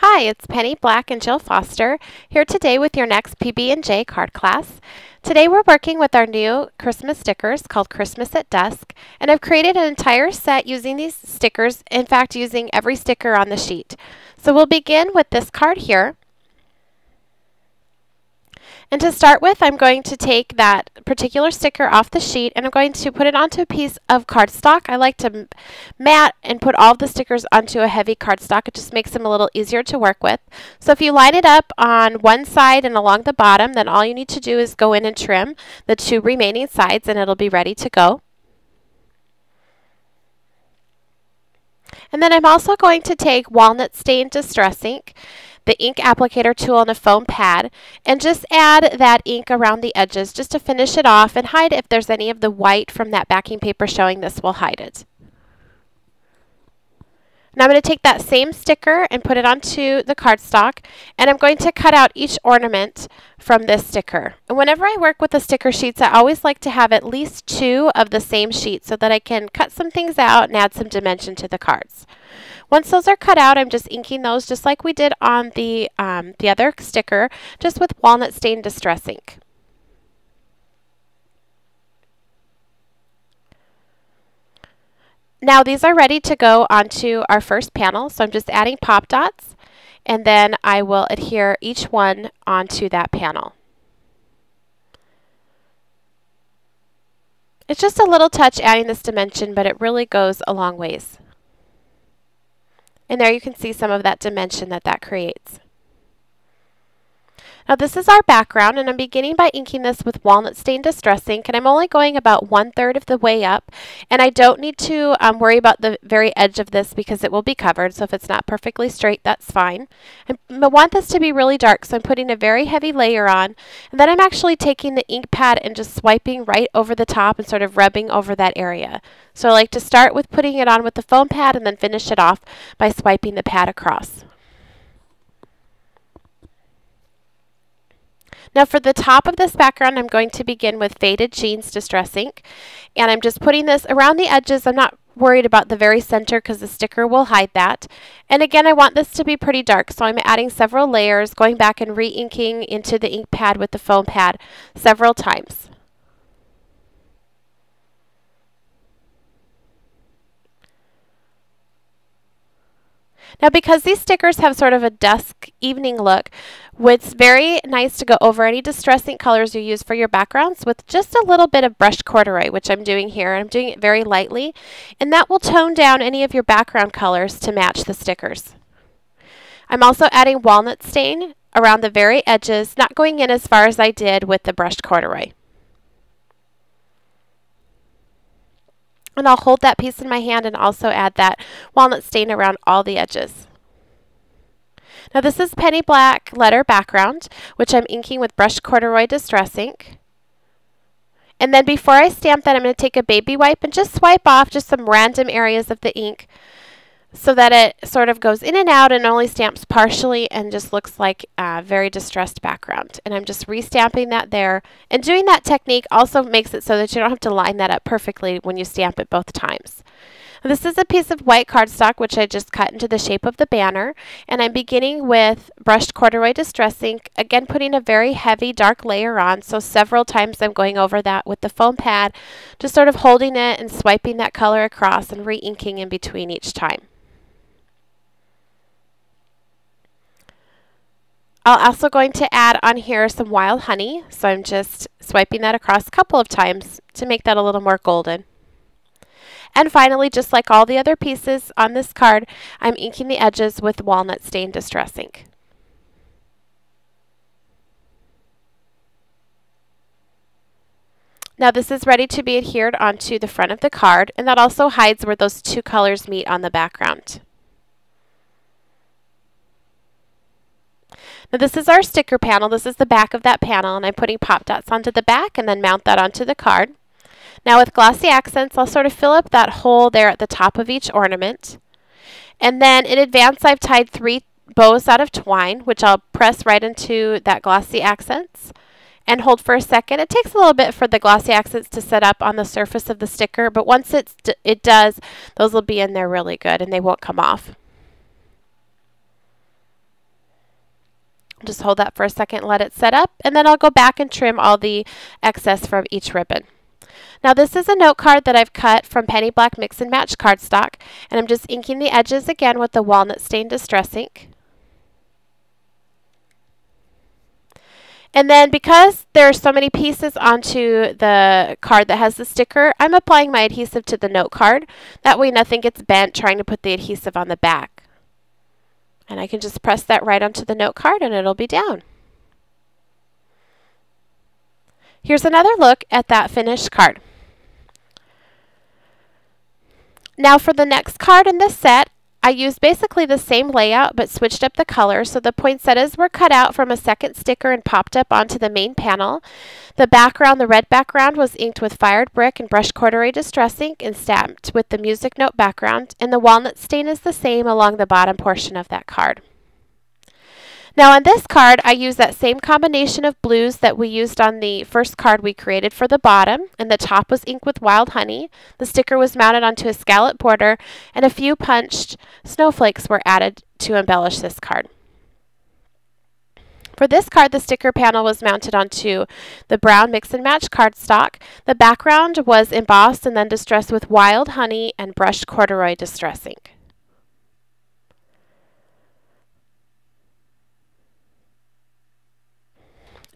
Hi, it's Penny Black and Jill Foster here today with your next PB&J card class. Today we're working with our new Christmas stickers called Christmas at Dusk, and I've created an entire set using these stickers, in fact using every sticker on the sheet. So we'll begin with this card here. And to start with, I'm going to take that particular sticker off the sheet and I'm going to put it onto a piece of cardstock. I like to mat and put all the stickers onto a heavy cardstock. It just makes them a little easier to work with. So if you line it up on one side and along the bottom, then all you need to do is go in and trim the two remaining sides and it'll be ready to go. And then I'm also going to take walnut stain distress ink, the ink applicator tool, and a foam pad, and just add that ink around the edges just to finish it off and hide if there's any of the white from that backing paper showing. This will hide it. Now I'm going to take that same sticker and put it onto the cardstock, and I'm going to cut out each ornament from this sticker. And whenever I work with the sticker sheets, I always like to have at least two of the same sheet so that I can cut some things out and add some dimension to the cards. Once those are cut out, I'm just inking those just like we did on the other sticker, just with walnut stain distress ink. Now these are ready to go onto our first panel, so I'm just adding pop dots, and then I will adhere each one onto that panel. It's just a little touch adding this dimension, but it really goes a long ways. And there you can see some of that dimension that creates. Now this is our background, and I'm beginning by inking this with walnut stain distress ink, and I'm only going about 1/3 of the way up, and I don't need to worry about the very edge of this because it will be covered, so if it's not perfectly straight, that's fine. I want this to be really dark, so I'm putting a very heavy layer on, and then I'm actually taking the ink pad and just swiping right over the top and sort of rubbing over that area. So I like to start with putting it on with the foam pad and then finish it off by swiping the pad across. Now for the top of this background, I'm going to begin with Faded Jeans Distress Ink, and I'm just putting this around the edges. I'm not worried about the very center because the sticker will hide that. And again, I want this to be pretty dark, so I'm adding several layers, going back and re-inking into the ink pad with the foam pad several times. Now because these stickers have sort of a dusk evening look, it's very nice to go over any distress ink colors you use for your backgrounds with just a little bit of brushed corduroy, which I'm doing here. I'm doing it very lightly, and that will tone down any of your background colors to match the stickers. I'm also adding walnut stain around the very edges, not going in as far as I did with the brushed corduroy. And I'll hold that piece in my hand and also add that walnut stain around all the edges. Now this is Penny Black letter background, which I'm inking with brushed corduroy distress ink. And then before I stamp that, I'm going to take a baby wipe and just swipe off just some random areas of the ink so that it sort of goes in and out and only stamps partially and just looks like a very distressed background. And I'm just restamping that there. And doing that technique also makes it so that you don't have to line that up perfectly when you stamp it both times. This is a piece of white cardstock which I just cut into the shape of the banner, and I'm beginning with brushed corduroy distress ink, again putting a very heavy dark layer on, so several times I'm going over that with the foam pad, just sort of holding it and swiping that color across and re-inking in between each time. I'm also going to add on here some wild honey, so I'm just swiping that across a couple of times to make that a little more golden. And finally, just like all the other pieces on this card, I'm inking the edges with walnut stain distress ink. Now this is ready to be adhered onto the front of the card, and that also hides where those two colors meet on the background. Now this is our sticker panel. This is the back of that panel, and I'm putting pop dots onto the back and then mount that onto the card. Now with glossy accents, I'll sort of fill up that hole there at the top of each ornament. And then in advance, I've tied 3 bows out of twine, which I'll press right into that glossy accents and hold for a second. It takes a little bit for the glossy accents to set up on the surface of the sticker, but once it does, those will be in there really good and they won't come off. Just hold that for a second, let it set up, and then I'll go back and trim all the excess from each ribbon. Now this is a note card that I've cut from Penny Black Mix and Match cardstock, and I'm just inking the edges again with the walnut stain distress ink. And then because there are so many pieces onto the card that has the sticker, I'm applying my adhesive to the note card. That way nothing gets bent trying to put the adhesive on the back. And I can just press that right onto the note card and it'll be down. Here's another look at that finished card. Now for the next card in this set, I used basically the same layout but switched up the color. So the poinsettias were cut out from a second sticker and popped up onto the main panel. The background, the red background, was inked with fired brick and brushed corduroy distress ink and stamped with the music note background. And the walnut stain is the same along the bottom portion of that card. Now on this card, I used that same combination of blues that we used on the first card we created for the bottom, and the top was inked with wild honey. The sticker was mounted onto a scallop border, and a few punched snowflakes were added to embellish this card. For this card, the sticker panel was mounted onto the brown Mix and Match cardstock. The background was embossed and then distressed with wild honey and brushed corduroy distress ink.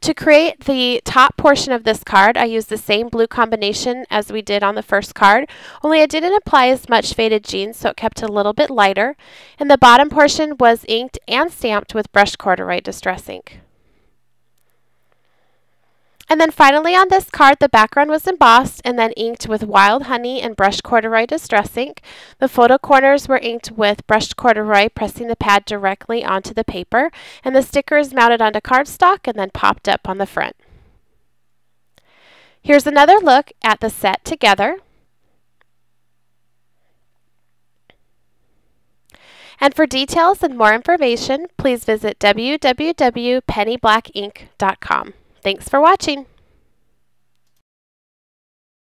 To create the top portion of this card, I used the same blue combination as we did on the first card, only I didn't apply as much faded jeans, so it kept it a little bit lighter. And the bottom portion was inked and stamped with brushed corduroy distress ink. And then finally on this card, the background was embossed and then inked with wild honey and brushed corduroy distress ink. The photo corners were inked with brushed corduroy, pressing the pad directly onto the paper, and the sticker is mounted onto cardstock and then popped up on the front. Here's another look at the set together. And for details and more information, please visit www.pennyblackink.com. Thanks for watching.